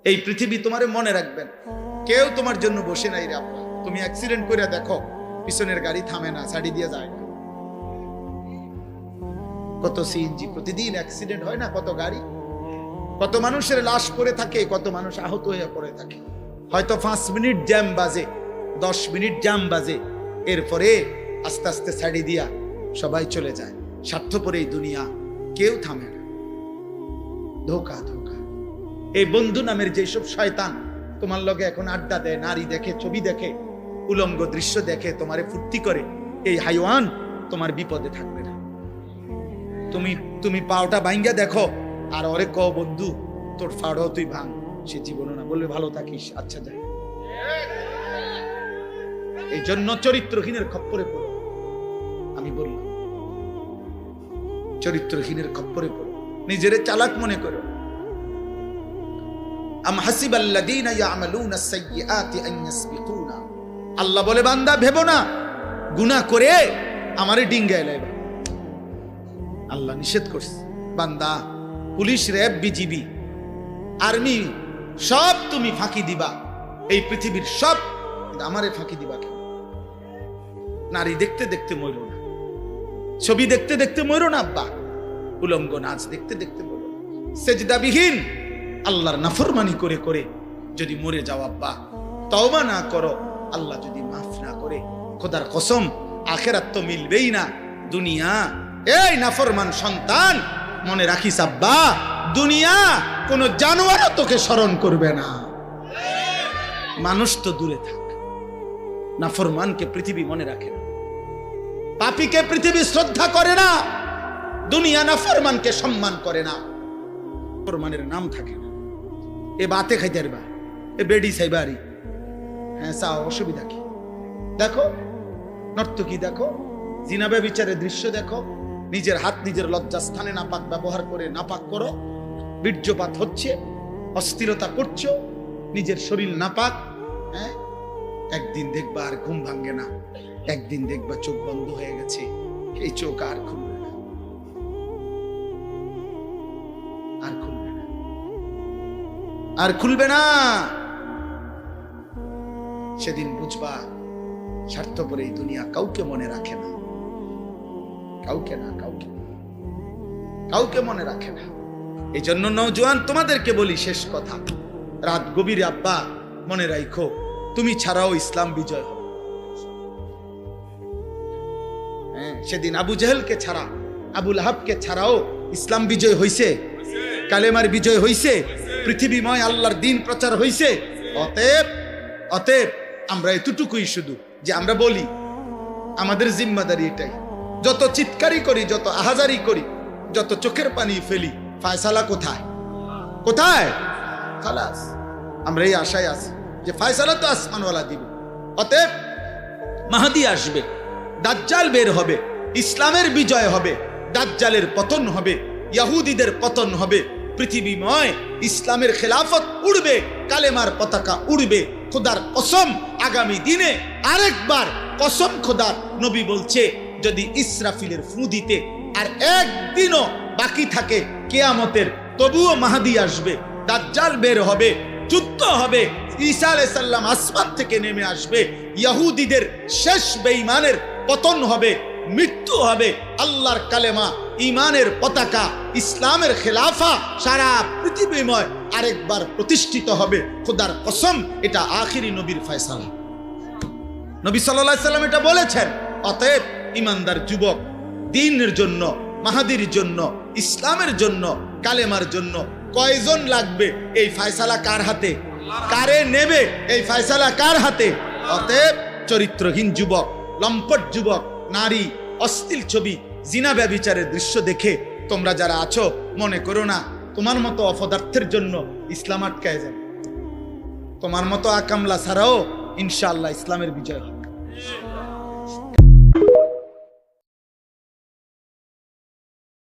এই পৃথিবী তোমারে মনে রাখবেন, কেউ তোমার জন্য বসে নাই রে আব্বা। তুমি অ্যাক্সিডেন্ট করে দেখো, পিছনের গাড়ি থামে না, ছাড়ি দিয়ে যায় না। কত সিএনজি প্রতিদিন অ্যাক্সিডেন্ট হয় না, কত গাড়ি, কত মানুষের লাশ পড়ে থাকে, কত মানুষ আহত হয়ে পড়ে থাকে। হয়তো 5 মিনিট জ্যাম বাজে, 10 মিনিট জ্যাম বাজে, এরপরে আস্তে আস্তে ছাড়ি দিয়া সবাই চলে যায়। স্বার্থপর এই দুনিয়া, কেউ থামে না। ধোকা ধোকা। এই বন্ধু নামের যেসব শয়তান তোমার লগে এখন আড্ডা দেয়, নারী দেখে, ছবি দেখে, উলঙ্গ দৃশ্য দেখে, তোমারে ফুর্তি করে, এই হাইওয়ান তোমার বিপদে থাকবে না। তুমি পাওটা ভাঙ্গা দেখো, আর ওরে কও বন্ধু তোর ফাড়ও তুই ভাঙ, সে জীবনও না, বলবে ভালো থাকিস, আচ্ছা যাই। এই জন্য চরিত্রহীনের খপ্পরে পড়ো। আমি বললাম চরিত্রহীনের খপ্পরে পড়ো, নিজেরে চালাক মনে করো। আম হাসিবাল্লাযীনা ইয়ামালুনা আস-সাইয়্যাতি আন ইয়াসবিকুনা, আল্লাহ বলে বান্দা ভেবো না গুনাহ করে আমারে ডিঙ্গায় লাইবা। আল্লাহ নিষেধ করছে, বান্দা পুলিশ, র‍্যাব, বিজিবি, আর্মি সব তুমি ফাঁকি দিবা, এই পৃথিবীর সব, আমারে ফাঁকি দিবা কেন? নারী দেখতে দেখতে মরো না, ছবি দেখতে দেখতে মরো না আব্বা, উলঙ্গ নাচ দেখতে দেখতে মরো না, সেজদাবিহীন আল্লাহর নাফরমানি করে করে যদি মরে যাও আব্বা, তওবা না করো, আল্লাহ যদি মাফ না করে, খোদার কসম আখিরাত তো মিলবেই না। দুনিয়া, এই নাফরমান সন্তান মনে রাখিস আব্বা, দুনিয়া কোন জানোয়ারও তোকে স্মরণ করবে না। মানুষ তো দূরে থাক, নাফরমানকে পৃথিবী মনে রাখে না, পাপীকে পৃথিবী শ্রদ্ধা করে না, দুনিয়া নাফরমানকে সম্মান করে না, নাফরমানের নাম থাকে না। এ বাতে খাইতে পারবা, এ বেডি সাইবারি, হ্যাঁ চাও, অসুবিধা কি? দেখো নর্তকী দেখো, জিনা ব্যভিচারের দৃশ্য দেখো, নিজের হাত নিজের লজ্জাস্থানে নাপাক ব্যবহার করে নাপাক করো, বীর্যপাত হচ্ছে, অস্থিরতা করছো, নিজের শরীর নাপাক। হ্যাঁ, একদিন দেখবা আর ঘুম ভাঙ্গে না, একদিন দেখবা চোখ বন্ধ হয়ে গেছে, এই চোখ আর খুলবে না, আর খুলবে না, আর খুলবে না। সেদিন বুঝবা স্বার্থপর এই দুনিয়া কাউকে মনে রাখে না, কাউকে না, কাউকে কাউকে মনে রাখে না। এই জন্য নওজোয়ান তোমাদেরকে বলি শেষ কথা, রাত গভীরে আব্বা মনে রাখো, তুমি ছাড়াও ইসলাম বিজয় হবে। হ্যাঁ, সেদিন আবু জেহেলকে ছাড়া, আবু লাহাবকে ছাড়াও ইসলাম বিজয় হইছে, কালেমার বিজয় হইছে, পৃথিবীময় আল্লাহর দ্বীন প্রচার হইছে। অতএব আমরা এতটুকুই শুধু যে আমরা বলি, আমাদের জিম্মাদারি এটাই, যত চিৎকারি করি, যত আহাজারি করি, যত চোখের পানি ফেলি, ফায়সালা কোথায়? কোথায়? খালাস, আমরা এই আশায় আছি যে ফায়সালা তো আসমানওয়ালা দিবে। অতএব মাহদী আসবে, দাজ্জাল বের হবে, ইসলামের বিজয় হবে, দাজ্জালের পতন হবে, ইহুদিদের পতন হবে, পৃথিবীময় ইসলামের খেলাফত উড়বে, কালেমার পতাকা উড়বে। খোদার কসম, আগামী দিনে আরেকবার কসম খোদার, নবী বলছে যদি ইসরাফিলের ফু দিতে আর একদিনও বাকি থাকে কিয়ামতের, তবুও মাহদী আসবে, দাজ্জাল বের হবে, যুদ্ধ হবে, ঈসা আলাইহিস সালাম আসমান থেকে নেমে আসবে, ইহুদিদের শেষ বেঈমানের পতন হবে, মৃত্যু হবে, আল্লাহর কালেমা, ঈমানের পতাকা, ইসলামের খেলাফা সারা পৃথিবীময় আরেকবার প্রতিষ্ঠিত হবে। খোদার কসম, এটা আখিরি নবীর ফয়সালা। নবী সাল্লাল্লাহু আলাইহি সাল্লাম এটা বলেছেন। অতএব ইমানদার যুবক, দ্বীনের জন্য, মাহদীর জন্য, ইসলামের জন্য, কালেমার জন্য কয়জন লাগবে? এই ফয়সালা কার হাতে? কারে নেবে? এই ফয়সালা কার হাতে? অতএব চরিত্রহীন যুবক, লম্পট যুবক, নারী, অশ্লীল ছবি, জিনা ব্যভিচারের দৃশ্য দেখে তোমরা যারা আছো, মনে করো না তোমার মতো অপদার্থের জন্য ইসলাম আটকায় যাবে। তোমার মতো আকামলা ছাড়াও ইনশাআল্লাহ ইসলামের বিজয় হবে।